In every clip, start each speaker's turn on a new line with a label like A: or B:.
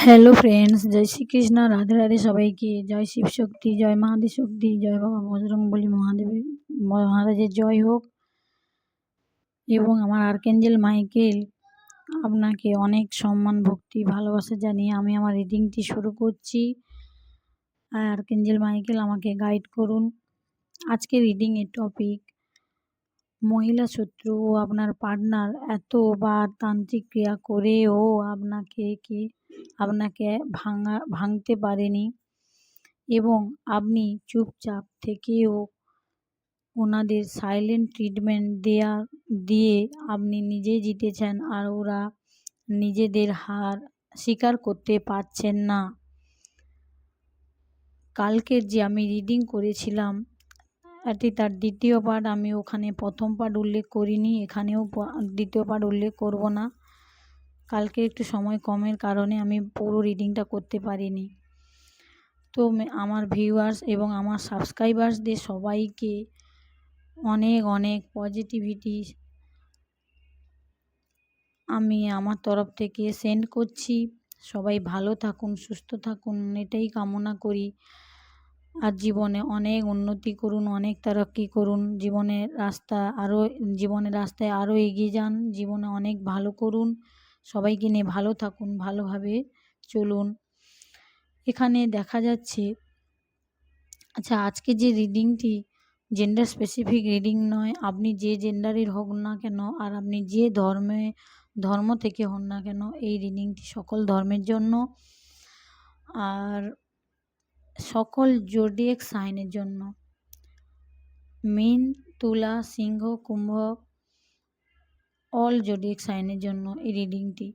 A: Hello friends, জয় শ্রীকৃষ্ণ, রাধে রাধে সবাইকে। জয় শিব শক্তি, জয় মহাদেব শক্তি, জয় বাবা বজরংবলী মহারাজের জয় হোক। এবং আমার আর্কেঞ্জেল মাইকেল আপনাকে অনেক সম্মান, ভক্তি, ভালোবাসা জানিয়ে আমি আমার রিডিংটি শুরু করছি। আর্কেঞ্জেল মাইকেল আমাকে গাইড করুন। আজকে রিডিংয়ের টপিক: মহিলা শত্রু ও আপনার পার্টনার এতবার তান্ত্রিক ক্রিয়া করেও আপনাকে ভাঙতে পারেনি এবং আপনি চুপচাপ থেকেও ওনাদের সাইলেন্ট ট্রিটমেন্ট দিয়ে আপনি নিজে জিতেছেন, আর ওরা নিজেদের হার স্বীকার করতে পারছেন না। কালকের যে আমি রিডিং করেছিলাম এটি তার দ্বিতীয় পার্ট। আমি ওখানে প্রথম পার্ট উল্লেখ করিনি, এখানেও দ্বিতীয় পার্ট উল্লেখ করব না। কালকে একটু সময় কমের কারণে আমি পুরো রিডিংটা করতে পারিনি। তো আমার ভিউয়ার্স এবং আমার সাবস্ক্রাইবার্সদের সবাইকে অনেক অনেক পজিটিভিটি আমি আমার তরফ থেকে সেন্ড করছি। সবাই ভালো থাকুন, সুস্থ থাকুন, এটাই কামনা করি। আর জীবনে অনেক উন্নতি করুন, অনেক তারাক্কি করুন, জীবনের রাস্তায় আরও এগিয়ে যান, জীবনে অনেক ভালো করুন, সবাইকে নিয়ে ভালো থাকুন, ভালোভাবে চলুন। এখানে দেখা যাচ্ছে, আচ্ছা, আজকে যে রিডিংটি জেন্ডার স্পেসিফিক রিডিং নয়। আপনি যে জেন্ডারের হোক না কেন, আর আপনি যে ধর্ম থেকে হন না কেন, এই রিডিংটি সকল ধর্মের জন্য আর সকল জোডিয়াক সাইনের জন্য। মীন, তুলা, সিংহ, কুম্ভ, অল জোডিয়াক সাইনের জন্য এই রিডিংটি।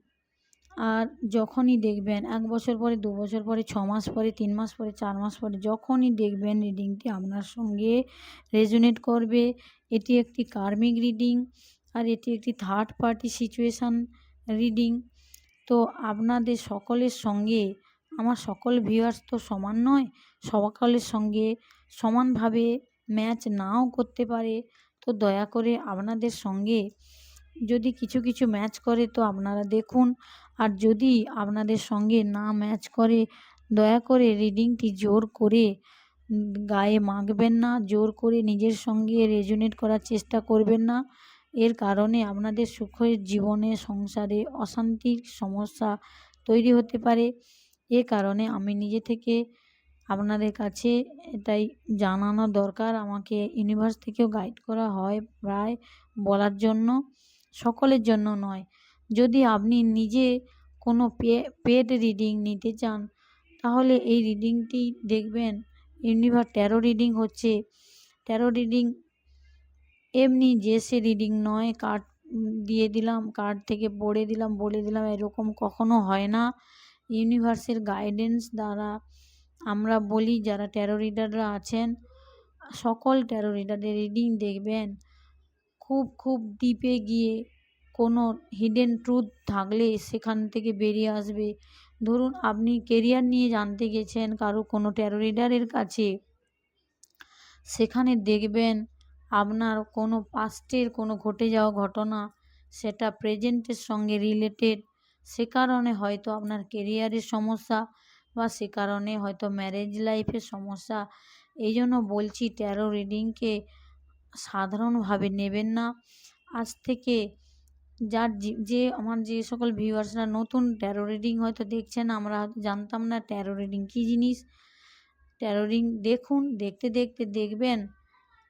A: আর যখনই দেখবেন 1 বছর পরে, 2 বছর পরে, 6 মাস পরে, 3 মাস পরে, 4 মাস পরে, যখনই দেখবেন রিডিংটি আপনার সঙ্গে রেজোনেট করবে, এটি একটি কার্মিক রিডিং আর এটি একটি থার্ড পার্টি সিচুয়েশান রিডিং। তো আপনাদের সকলের সঙ্গে আমার সকল ভিউয়ার্স তো সমান নয়, সকলের সঙ্গে সমানভাবে ম্যাচ নাও করতে পারে। তো দয়া করে আপনাদের সঙ্গে যদি কিছু কিছু ম্যাচ করে তো আপনারা দেখুন, আর যদি আপনাদের সঙ্গে না ম্যাচ করে দয়া করে রিডিংটি জোর করে গায়ে মাখবেন না, জোর করে নিজের সঙ্গে রেজোনেট করার চেষ্টা করবেন না। এর কারণে আপনাদের সুখের জীবনে, সংসারে অশান্তির সমস্যা তৈরি হতে পারে। এ কারণে আমি নিজে থেকে আপনাদের কাছে এটাই জানানো দরকার। আমাকে ইউনিভার্স থেকেও গাইড করা হয় প্রায় বলার জন্য, সকলের জন্য নয়। যদি আপনি নিজে কোনো পেড রিডিং নিতে চান তাহলে এই রিডিংটি দেখবেন। ইউনিভার্স ট্যারো রিডিং হচ্ছে, ট্যারো রিডিং এমনি সে রিডিং নয় কার্ড দিয়ে দিলাম, কার্ড থেকে পড়ে দিলাম, বলে দিলাম, এরকম কখনো হয় না। ইউনিভার্সের গাইডেন্স দ্বারা আমরা বলি, যারা ট্যারো রিডাররা আছেন, সকল ট্যারো রিডারদের রিডিং দেখবেন খুব খুব ডিপে গিয়ে কোনো হিডেন ট্রুথ থাকলে সেখান থেকে বেরিয়ে আসবে। ধরুন আপনি কেরিয়ার নিয়ে জানতে গেছেন কোনো ট্যারো রিডারের কাছে, সেখানে দেখবেন আপনার কোনো পাস্টের কোনো ঘটে যাওয়া ঘটনা সেটা প্রেজেন্টের সঙ্গে রিলেটেড। সে কারণে হয়তো আপনার কেরিয়ারের সমস্যা বা সে কারণে হয়তো ম্যারেজ লাইফের সমস্যা। এই জন্য বলছি ট্যারো রিডিংকে সাধারণভাবে নেবেন না। আজ থেকে আমার যে সকল ভিউয়ার্সরা নতুন ট্যারো রিডিং হয়তো দেখছেন, আমরা জানতাম না ট্যারো রিডিং কী জিনিস। ট্যারো রিডিং দেখুন, দেখতে দেখতে দেখবেন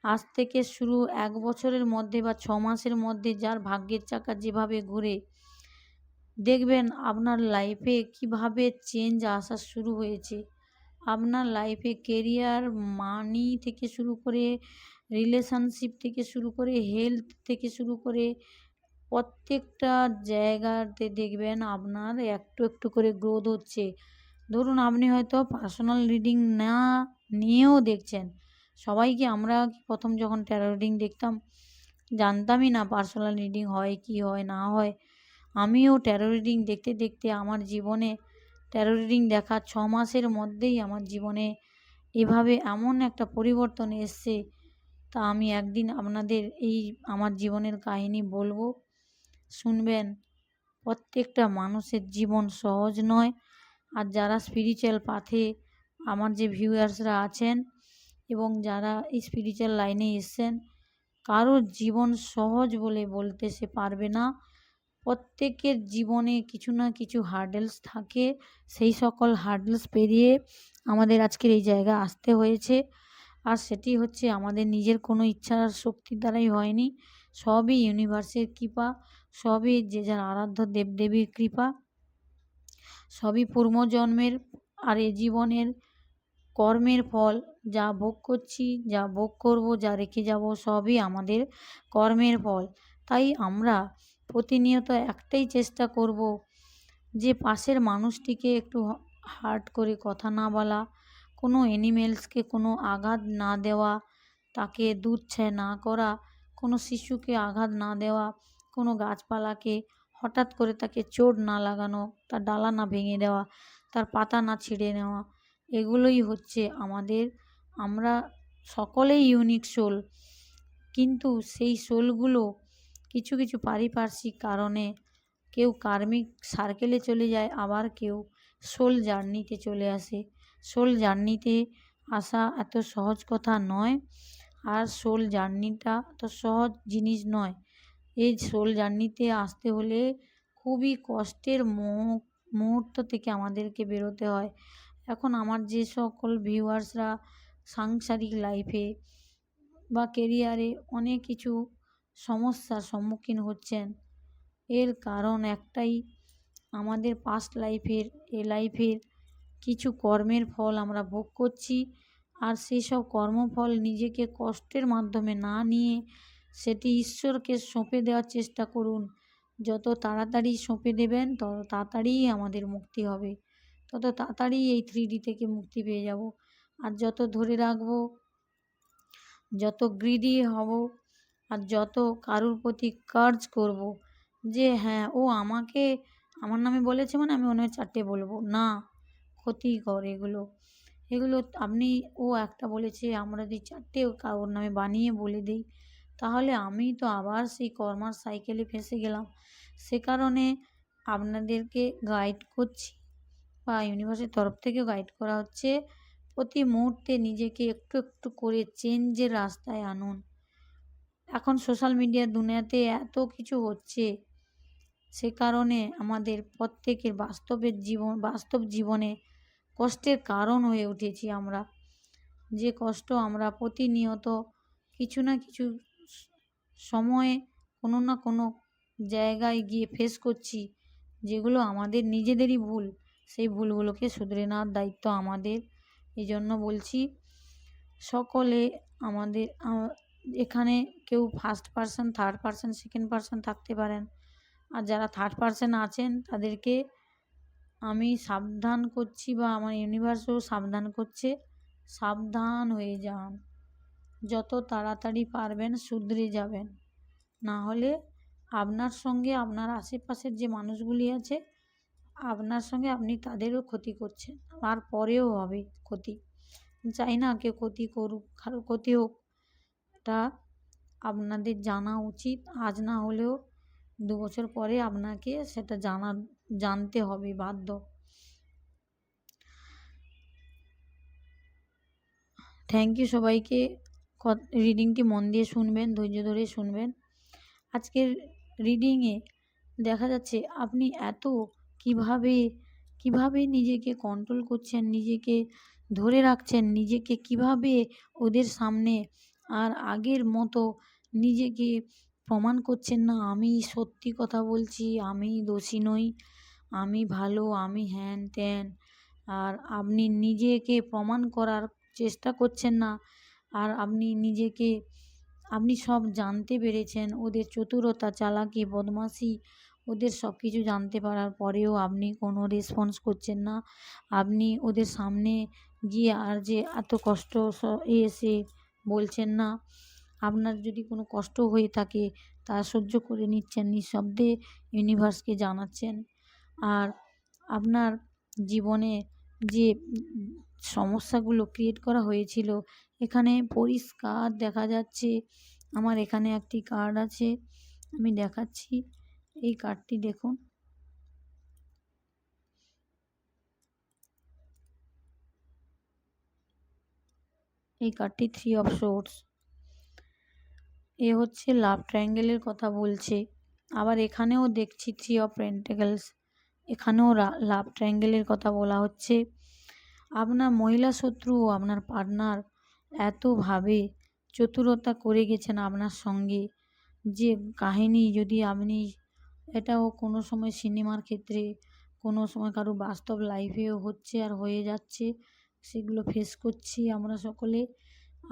A: আজ থেকে শুরু 1 বছরের মধ্যে বা 6 মাসের মধ্যে যার ভাগ্যের চাকা যেভাবে ঘুরে, দেখবেন আপনার লাইফে কিভাবে চেঞ্জ আসা শুরু হয়েছে। আপনার লাইফে কেরিয়ার, মানি থেকে শুরু করে, রিলেশনশিপ থেকে শুরু করে, হেলথ থেকে শুরু করে প্রত্যেকটা জায়গাতে দেখবেন আপনার একটু একটু করে গ্রোথ হচ্ছে। ধরুন আপনি হয়তো পার্সোনাল রিডিং না নিয়েও দেখছেন। সবাইকে আমরা প্রথম যখন ট্যারো রিডিং দেখতাম জানতামই না পার্সোনাল রিডিং হয় কি হয় না হয়। আমিও ট্যারো রিডিং দেখতে দেখতে আমার জীবনে ট্যারো রিডিং দেখা 6 মাসের মধ্যেই আমার জীবনে এভাবে এমন একটা পরিবর্তন এসছে। তা আমি একদিন আপনাদের এই আমার জীবনের কাহিনী বলবো, শুনবেন। প্রত্যেকটা মানুষের জীবন সহজ নয়, আর যারা স্পিরিচুয়াল পাথে আমার যে ভিউয়ার্সরা আছেন এবং যারা এই স্পিরিচুয়াল লাইনে এসছেন, কারোর জীবন সহজ বলে বলতে সে পারবে না। প্রত্যেকের জীবনে কিছু না কিছু হার্ডেলস থাকে, সেই সকল হার্ডেলস পেরিয়ে আমাদের আজকের এই জায়গায় আসতে হয়েছে। আর সেটি হচ্ছে আমাদের নিজের কোনো ইচ্ছার শক্তির দ্বারাই হয়নি, সবই ইউনিভার্সের কৃপা, সবই যে যার আরাধ্য দেবদেবীর কৃপা, সবই পূর্বজন্মের আর এ জীবনের কর্মের ফল। যা ভোগ করছি, যা ভোগ করব, যা রেখে যাব, সবই আমাদের কর্মের ফল। তাই আমরা প্রতিনিয়ত একটাই চেষ্টা করব যে পাশের মানুষটিকে একটু হার্ট করে কথা না বলা, কোনো অ্যানিমেলসকে কোনো আঘাত না দেওয়া, তাকে দুধছাই না করা, কোনো শিশুকে আঘাত না দেওয়া, কোনো গাছপালাকে হঠাৎ করে তাকে চোট না লাগানো, তার ডালা না ভেঙে দেওয়া, তার পাতা না ছিঁড়ে নেওয়া। এগুলোই হচ্ছে আমাদের, আমরা সকলেই ইউনিক সোল, কিন্তু সেই সোলগুলো কিছু কিছু পারিপার্শ্বিক কারণে কেউ কার্মিক সার্কেলে চলে যায়, আবার কেউ সোল জার্নিতে চলে আসে। সোল জার্নিতে আসা এত সহজ কথা নয়, আর সোল জার্নিটা এত সহজ জিনিস নয়। এই সোল জার্নিতে আসতে হলে খুবই কষ্টের মুহূর্ত থেকে আমাদেরকে বেরোতে হয়। এখন আমার যে সকল ভিউয়ার্সরা সাংসারিক লাইফে বা কেরিয়ারে অনেক কিছু সমস্যার সম্মুখীন হচ্ছেন, এর কারণ একটাই, আমাদের পাস্ট লাইফের এ লাইফের কিছু কর্মের ফল আমরা ভোগ করছি। আর সেই সব কর্মফল নিজেকে কষ্টের মাধ্যমে না নিয়ে সেটি ঈশ্বরকে সঁপে দেওয়ার চেষ্টা করুন। যত তাড়াতাড়ি সঁপে দেবেন তত তাড়াতাড়িই আমাদের মুক্তি হবে, তত তাড়াতাড়ি এই 3D থেকে মুক্তি পেয়ে যাব। আর যত ধরে রাখবো, যত গ্রিডি হব, আর যত কারুর প্রতি কার্জ করব যে হ্যাঁ ও আমাকে আমার নামে বলেছে মানে আমি অন্য 4টে বলবো না, ক্ষতিকর এগুলো। এগুলো আপনি ও একটা বলেছে, আমরা যদি 4টে কারোর নামে বানিয়ে বলে দিই, তাহলে আমি তো আবার সেই কর্মার সাইকেলে ফেঁসে গেলাম। সে কারণে আপনাদেরকে গাইড করছি, বা ইউনিভার্সের তরফ থেকেও গাইড করা হচ্ছে, প্রতি মুহূর্তে নিজেকে একটু একটু করে চেঞ্জের রাস্তায় আনুন। এখন সোশ্যাল মিডিয়ার দুনিয়াতে এত কিছু হচ্ছে, সে কারণে আমাদের প্রত্যেকের বাস্তব জীবনে কষ্টের কারণ হয়ে উঠেছি আমরা। যে কষ্ট আমরা প্রতিনিয়ত কিছু না কিছু সময়ে কোনো না কোনো জায়গায় গিয়ে ফেস করছি, যেগুলো আমাদের নিজেদেরই ভুল, সেই ভুলগুলোকে শুধরে নেওয়ার দায়িত্ব আমাদের। এই জন্য বলছি সকলে আমাদের এখানে কেউ first person, third person, second person থাকতে পারেন। আর যারা থার্ড পারসন আছেন তাদেরকে আমি সাবধান করছি, বা আমার ইউনিভার্সও সাবধান করছে, সাবধান হয়ে যান। যত তাড়াতাড়ি পারবেন শুধরে যাবেন, না হলে আপনার সঙ্গে আপনার আশেপাশের যে মানুষগুলি আছে আপনার সঙ্গে আপনি তাদেরও ক্ষতি করছেন, আর পরেও হবে ক্ষতি। চাই না কেউ ক্ষতি করুক, কারো ক্ষতি হোক, এটা আপনাদের জানা উচিত। আজ না হলেও 2 বছর পরে আপনাকে সেটা জানতে হবে বাধ্য। থ্যাংক ইউ সবাইকে। রিডিংটি মন দিয়ে শুনবেন, ধৈর্য ধরে শুনবেন। আজকের রিডিংয়ে দেখা যাচ্ছে আপনি এত কিভাবে নিজেকে কন্ট্রোল করছেন, নিজেকে ধরে রাখছেন, নিজেকে কিভাবে ওদের সামনে আর আগের মতো নিজেকে প্রমাণ করছেন না আমি সত্যি কথা বলছি, আমি দোষী নই, আমি ভালো, আমি হ্যান ত্যান। আর আপনি নিজেকে প্রমাণ করার চেষ্টা করছেন না, আর আপনি সব জানতে পেরেছেন, ওদের চতুরতা, চালাকি, বদমাশি, ওদের সব কিছু জানতে পারার পরেও আপনি কোনো রেসপন্স করছেন না। আপনি ওদের সামনে গিয়ে আর যে এত কষ্ট এসে বলছেন না। আপনার যদি কোনো কষ্ট হয়ে থাকে তা সহ্য করে নিচ্ছেন, নিঃশব্দে ইউনিভার্সকে জানাচ্ছেন। আর আপনার জীবনে যে সমস্যাগুলো ক্রিয়েট করা হয়েছিল এখানে পরিষ্কার দেখা যাচ্ছে। আমার এখানে একটি কার্ড আছে, আমি দেখাচ্ছি, এই কার্ডটি দেখুন। এই কার্ডটি 3 অফ সোর্ডস, এ হচ্ছে লাভ ট্রায়াঙ্গেলের কথা বলছে। আবার এখানেও দেখছি 3 অফ পেন্টাকেলস, এখানেও লাভ ট্রায়াঙ্গেলের কথা বলা হচ্ছে। আপনার মহিলা শত্রু ও আপনার পার্টনার এতভাবে চতুরতা করে গেছেন আপনার সঙ্গে, যে কাহিনী যদি আপনি এটাও কোনো সময় সিনেমার ক্ষেত্রে, কোনো সময় কারো বাস্তব লাইফেও হচ্ছে আর হয়ে যাচ্ছে, সেগুলো ফেস করছি আমরা সকলে,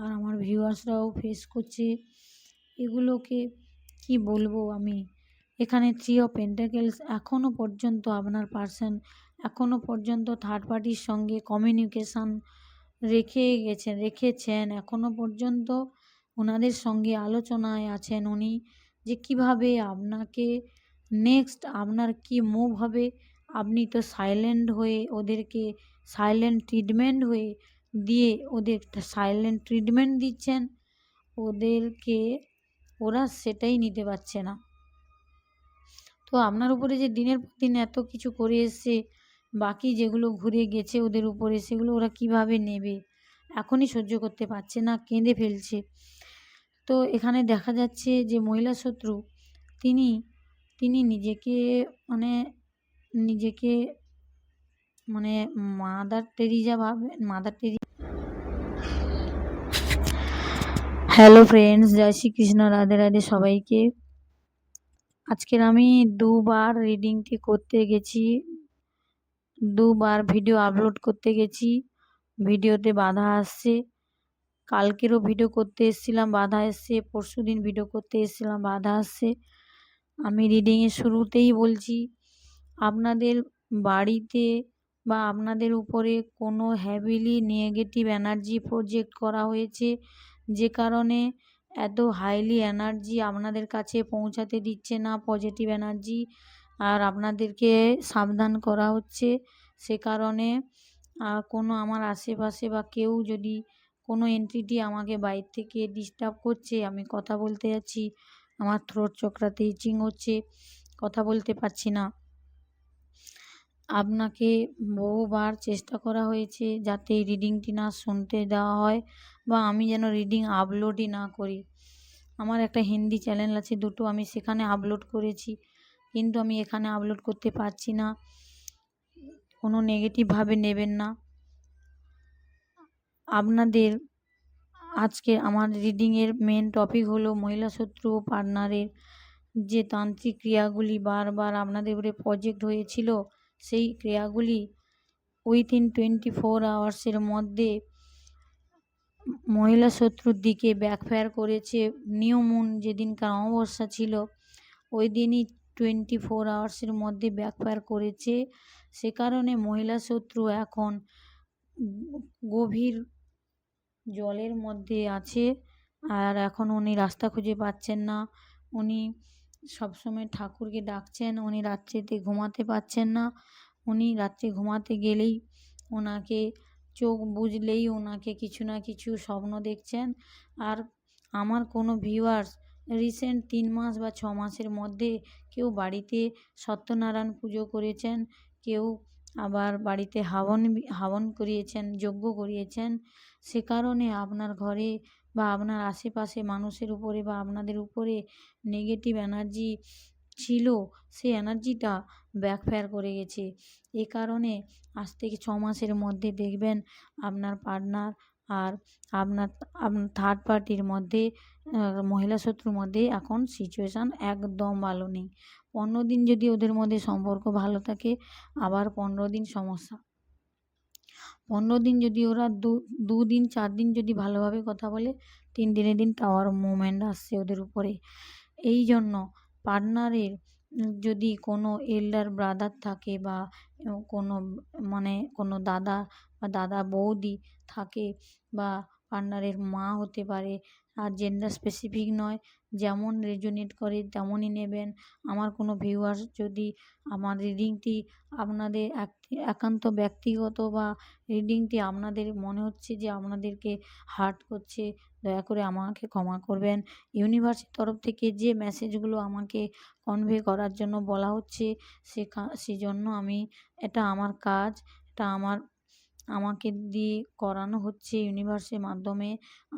A: আর আমার ভিউয়ার্সরাও ফেস করছে। এগুলোকে কি বলবো আমি। এখানে 3 অফ পেন্টাকেলস, এখনও পর্যন্ত আপনার পার্সন এখনও পর্যন্ত থার্ড পার্টির সঙ্গে কমিউনিকেশান রেখেছেন এখনও পর্যন্ত ওনাদের সঙ্গে আলোচনায় আছেন উনি, যে কিভাবে আপনাকে নেক্সট আপনার কি মুভ হবে। আপনি তো সাইলেন্ট হয়ে ওদেরকে সাইলেন্ট ট্রিটমেন্ট হয়ে দিয়ে ওদের সাইলেন্ট ট্রিটমেন্ট দিচ্ছেন, ওদেরকে ওরা সেটাই নিতে পারছে না। তো আপনার উপরে যে দিনের পর দিন এত কিছু করে এসছে, বাকি যেগুলো ঘুরে গেছে ওদের উপরে, সেগুলো ওরা কিভাবে নেবে, এখনই সহ্য করতে পারছে না, কেঁদে ফেলছে। তো এখানে দেখা যাচ্ছে যে মহিলা শত্রু তিনি নিজেকে মানে মাদার টেরিজা ভাবেন, হ্যালো ফ্রেন্ডস, জয় শ্রীকৃষ্ণ, রাধে রাধে সবাইকে। আজকের আমি দুবার রিডিংটি করতে গেছি, দুবার ভিডিও আপলোড করতে গেছি, ভিডিওতে বাধা আসছে। কালকেরও ভিডিও করতে এসেছিলাম, বাধা এসছে। পরশুদিন ভিডিও করতে এসেছিলাম, বাধা আসছে। আমি রিডিংয়ের শুরুতেই বলছি, আপনাদের বাড়িতে বা আপনাদের উপরে কোনো হ্যাভিলি নেগেটিভ এনার্জি প্রজেক্ট করা হয়েছে, যে কারণে এত হাইলি এনার্জি আপনাদের কাছে পৌঁছাতে দিচ্ছে না পজিটিভ এনার্জি, আর আপনাদেরকে সাবধান করা হচ্ছে। সে কারণে কোনো আমার আশেপাশে বা কেউ যদি কোনো এন্টিটি আমাকে বাইরে থেকে ডিস্টার্ব করছে, আমি কথা বলতে যাচ্ছি, আমার থ্রোট চক্রাতে ইচিং হচ্ছে, কথা বলতে পারছি না। আপনাকে বহুবার চেষ্টা করা হয়েছে যাতে রিডিংটি না শুনতে দেওয়া হয়, বা আমি যেন রিডিং আপলোডই না করি। আমার একটা হিন্দি চ্যানেল আছে দুটো, আমি সেখানে আপলোড করেছি, কিন্তু আমি এখানে আপলোড করতে পারছি না। কোনো নেগেটিভভাবে নেবেন না। আপনাদের আজকে আমার রিডিংয়ের মেন টপিক হলো মহিলা শত্রু ও পার্টনারের যে তান্ত্রিক ক্রিয়াগুলি বারবার আপনাদের উপরে প্রজেক্ট হয়েছিল, সেই ক্রিয়াগুলি উইথিন 24 আওয়ার্সের মধ্যে মহিলা শত্রুর দিকে ব্যাকফায়ার করেছে। নিউ মুন যেদিনকার অমাবস্যা ছিল, ওই দিনই 24 আওয়ার্সের মধ্যে ব্যাকফায়ার করেছে। সে কারণে মহিলা শত্রু এখন গভীর জলের মধ্যে আছে, আর এখন উনি রাস্তা খুঁজে পাচ্ছেন না। উনি সবসময় ঠাকুরকে ডাকছেন, উনি রাত্রিতে ঘুমাতে পারছেন না। উনি রাত্রে ঘুমাতে গেলেই ওনাকে চোখ বুজলেই ওনাকে কিছু না কিছু স্বপ্ন দেখছেন। আর আমার কোনো ভিউয়ার্স রিসেন্ট 3 মাস বা 6 মাসের মধ্যে কেউ বাড়িতে সত্যনারায়ণ পুজো করেছেন, কেউ আবার বাড়িতে হাবন করিয়েছেন, যজ্ঞ করিয়েছেন। সে কারণে আপনার ঘরে বা আপনার আশেপাশে মানুষের উপরে বা আপনাদের উপরে নেগেটিভ এনার্জি ছিল, সেই এনার্জিটা ব্যাকফায়ার করে গেছে। এ কারণে আজ থেকে 6 মাসের মধ্যে দেখবেন আপনার পার্টনার আর আপনার থার্ড পার্টির মধ্যে মহিলা শত্রুর মধ্যে এখন সিচুয়েশান একদম ভালো নেই। 15 দিন যদি ওদের মধ্যে সম্পর্ক ভালো থাকে, আবার 15 দিন সমস্যা। 15 দিন যদি ওরা 2 দিন 4 দিন যদি ভালোভাবে কথা বলে, 3 দিনের দিন টাওয়ার মুভমেন্ট আসছে ওদের উপরে। এই জন্য পার্টনারের যদি কোনো এল্ডার ব্রাদার থাকে বা কোনো কোনো দাদা বা দাদা বৌদি থাকে, বা পার্টনারের মা হতে পারে, আর জেন্ডার স্পেসিফিক নয়, যেমন রেজোনেট করে তেমনই নেবেন। আমার কোনো ভিউয়ার্স যদি আমার রিডিংটি আপনাদের একান্ত ব্যক্তিগত বা রিডিংটি আপনাদের মনে হচ্ছে যে আপনাদেরকে হার্ট করছে, দয়া করে আমাকে ক্ষমা করবেন। ইউনিভার্সের তরফ থেকে যে মেসেজগুলো আমাকে কনভে করার জন্য বলা হচ্ছে, সেজন্য আমি, এটা আমার কাজ, এটা আমার আমাকে দিয়ে করানো হচ্ছে ইউনিভার্সের মাধ্যমে।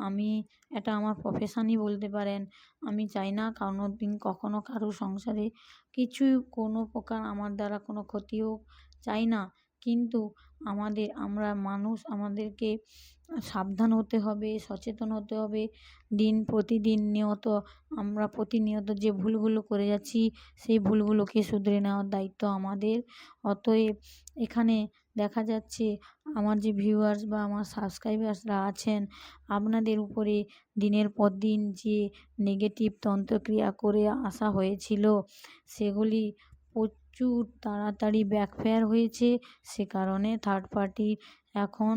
A: আমি এটা আমার প্রফেশনই বলতে পারেন। আমি চাই না কোনোদিন কখনো কারো সংসারে কোনো প্রকার আমার দ্বারা কোনো ক্ষতি হোক, চাই না। কিন্তু আমরা মানুষ, আমাদেরকে সাবধান হতে হবে, সচেতন হতে হবে। আমরা প্রতিনিয়ত যে ভুলগুলো করে যাচ্ছি, সেই ভুলগুলোকে শুধরে নেওয়ার দায়িত্ব আমাদের। অতএব এখানে দেখা যাচ্ছে আমার যে ভিউয়ার্স বা আমার সাবস্ক্রাইবার্সরা আছেন, আপনাদের উপরে দিনের পর দিন যে নেগেটিভ তন্ত্রক্রিয়া করে আসা হয়েছিল, সেগুলি প্রচুর তাড়াতাড়ি ব্যাকফায়ার হয়েছে। সে কারণে এখন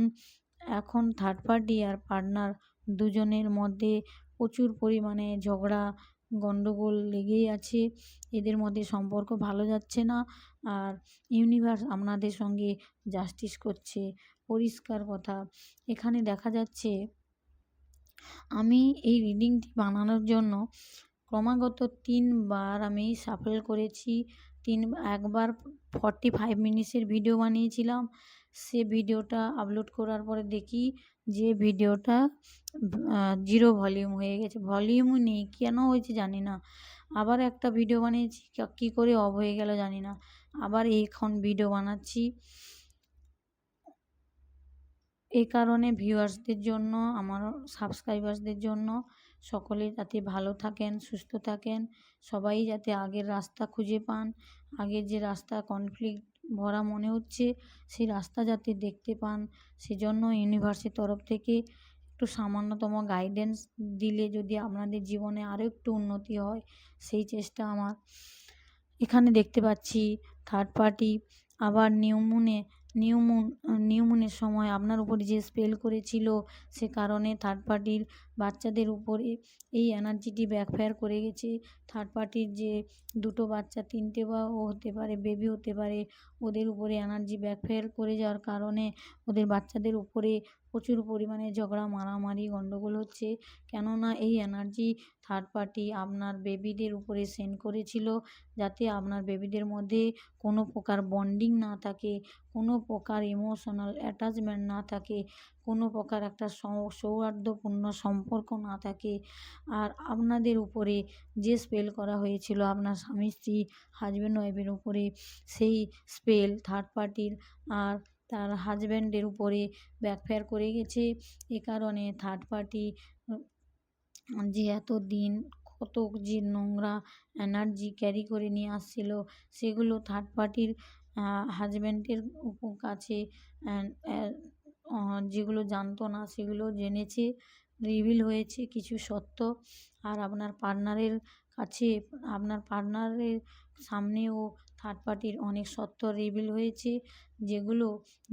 A: এখন থার্ড পার্টি আর পার্টনার দুজনের মধ্যে প্রচুর পরিমাণে ঝগড়া গণ্ডগোল লেগেই আছে। এদের মধ্যে সম্পর্ক ভালো যাচ্ছে না। আর ইউনিভার্স আপনাদের সঙ্গে জাস্টিস করছে, পরিষ্কার কথা। এখানে দেখা যাচ্ছে আমি এই রিডিংটি বানানোর জন্য ক্রমাগত ৩ বার আমি শাফল করেছি। একবার 45 মিনিটসের ভিডিও বানিয়েছিলাম। সে ভিডিওটা আপলোড করার পরে দেখি যে ভিডিওটা 0 ভলিউম হয়ে গেছে। ভলিউমও নেই, কেন হয়েছে জানি না। আবার একটা ভিডিও বানিয়েছি, কী করে অফ হয়ে গেল জানি না। আবার এখন ভিডিও বানাচ্ছি। এই কারণে ভিউয়ার্সদের জন্য, আমার সাবস্ক্রাইবার্সদের জন্য, সকলে যাতে ভালো থাকেন, সুস্থ থাকেন, সবাই যাতে আগের রাস্তা খুঁজে পান। আগের যে রাস্তা কনফ্লিক্ট ভরা মনে হচ্ছে, সেই রাস্তা যাতে দেখতে পান, সেজন্য ইউনিভার্সের তরফ থেকে একটু সামান্যতম গাইডেন্স দিলে যদি আপনাদের জীবনে আরও একটু উন্নতি হয়, সেই চেষ্টা আমার। এখানে দেখতে পাচ্ছি থার্ড পার্টি আবার নিউ মুনের সময় আপনার উপরে যে স্পেল করেছিল, সে কারণে থার্ড পার্টির বাচ্চাদের উপরে এই এনার্জিটি ব্যাকফায়ার করে গেছে। থার্ড পার্টির যে 2টো বাচ্চা, 3টে বা ও হতে পারে, বেবি হতে পারে, ওদের উপরে এনার্জি ব্যাকফায়ার করে যাওয়ার কারণে ওদের বাচ্চাদের উপরে প্রচুর পরিমাণে ঝগড়া, মারামারি, গণ্ডগোল হচ্ছে। কেননা এই এনার্জি থার্ড পার্টি আপনার বেবিদের উপরে সেন্ড করেছিল, যাতে আপনার বেবিদের মধ্যে কোনো প্রকার বন্ডিং না থাকে, কোনো প্রকার ইমোশনাল অ্যাটাচমেন্ট না থাকে, কোনো প্রকার একটা সৌহার্দ্যপূর্ণ সম্পর্ক না থাকে। আর আপনাদের উপরে যে স্পেল করা হয়েছিল আপনার স্বামী স্ত্রী, হাজব্যান্ড ওয়াইফের উপরে, সেই স্পেল থার্ড পার্টির আর তার হাজব্যান্ডের উপরে ব্যাকফায়ার করে গেছে। এ কারণে থার্ড পার্টি যে এতদিন কত যে নোংরা এনার্জি ক্যারি করে নিয়ে আসছিল, সেগুলো থার্ড পার্টির হাজব্যান্ডের কাছে যেগুলো জানতো না সেগুলো জেনেছে, রিভিল হয়েছে কিছু সত্য। আর আপনার পার্টনারের সামনেও থার্ড পার্টির অনেক সত্য রিভিল হয়েছে, যেগুলো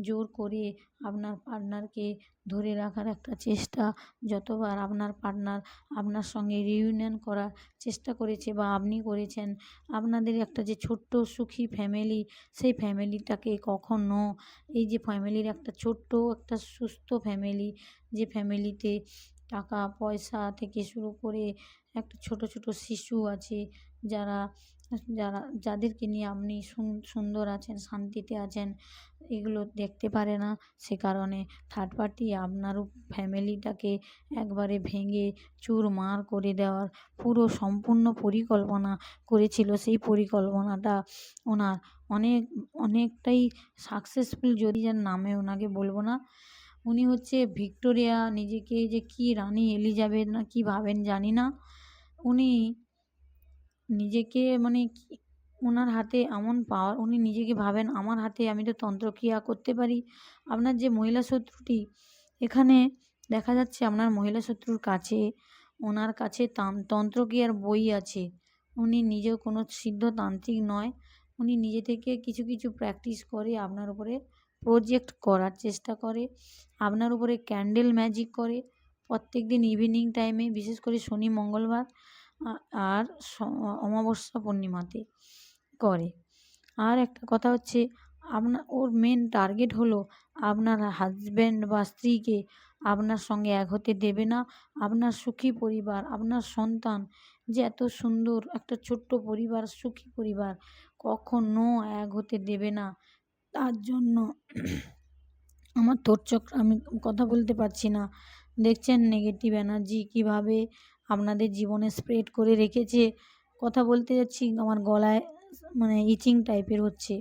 A: জোর করে আপনার পার্টনারকে ধরে রাখার একটা চেষ্টা। যতবার আপনার পার্টনার আপনার সঙ্গে রিইউনিয়ন করার চেষ্টা করেছে বা আপনি করেছেন, আপনাদের একটা যে ছোট্ট সুখী ফ্যামিলি, সেই ফ্যামিলিটাকে কখনো, এই যে ফ্যামিলির একটা ছোট্ট একটা সুস্থ ফ্যামিলি, যে ফ্যামিলিতে টাকা পয়সা থেকে শুরু করে একটা ছোট ছোট শিশু আছে, যারা যাদেরকে নিয়ে আপনি সুন্দর আছেন, শান্তিতে আছেন, এগুলো দেখতে পারে না। সে কারণে থার্ড পার্টি আপনার ফ্যামিলিটাকে একবারে ভেঙে চুরমার করে দেওয়ার সম্পূর্ণ পরিকল্পনা করেছিল। সেই পরিকল্পনাটা ওনার অনেকটাই সাকসেসফুল, যদি যার নামে ওনাকে বলবো না। উনি হচ্ছে ভিক্টোরিয়া, নিজেকে যে কি রানী এলিজাবেথ না কি ভাবেন জানি না। উনি নিজেকে ওনার হাতে এমন পাওয়ার, উনি নিজেকে ভাবেন আমার হাতে আমি তো তন্ত্রক্রিয়া করতে পারি। আপনার যে মহিলা শত্রুটি, এখানে দেখা যাচ্ছে আপনার মহিলা শত্রুর কাছে, ওনার কাছে তন্ত্রক্রিয়ার বই আছে। উনি নিজেও কোনো সিদ্ধ তান্ত্রিক নয়। উনি নিজে থেকে কিছু কিছু প্র্যাকটিস করে আপনার উপরে প্রজেক্ট করার চেষ্টা করে, আপনার উপরে ক্যান্ডেল ম্যাজিক করে প্রত্যেকদিন ইভিনিং টাইমে, বিশেষ করে শনি মঙ্গলবার আর অমাবস্যা পূর্ণিমাতে করে। আর একটা কথা হচ্ছে, ওর মেন টার্গেট হলো আপনার হাজব্যান্ড বা স্ত্রীকে আপনার সঙ্গে এক হতে দেবে না। আপনার সুখী পরিবার, আপনার সন্তান যে এত সুন্দর একটা ছোট্ট পরিবার, সুখী পরিবার, কখনো এক হতে দেবে না। তার জন্য আমার থোট আমি কথা বলতে পারছি না। দেখছেন নেগেটিভ এনার্জি কীভাবে আপনাদের জীবনে স্প্রেড করে রেখেছে। কথা বলতে যাচ্ছি আমার গলায় মানে ইচিং টাইপের হচ্ছে।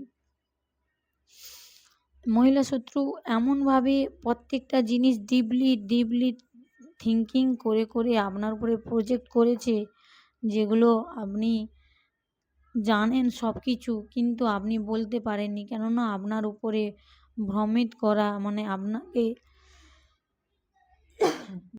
A: মহিলা শত্রু এমনভাবে প্রত্যেকটা জিনিস ডিপলি থিংকিং করে আপনার উপরে প্রজেক্ট করেছে, যেগুলো আপনি জানেন সব কিছু, কিন্তু আপনি বলতে পারেননি। কেননা আপনার উপরে ভ্রমিত করা মানে আপনাকে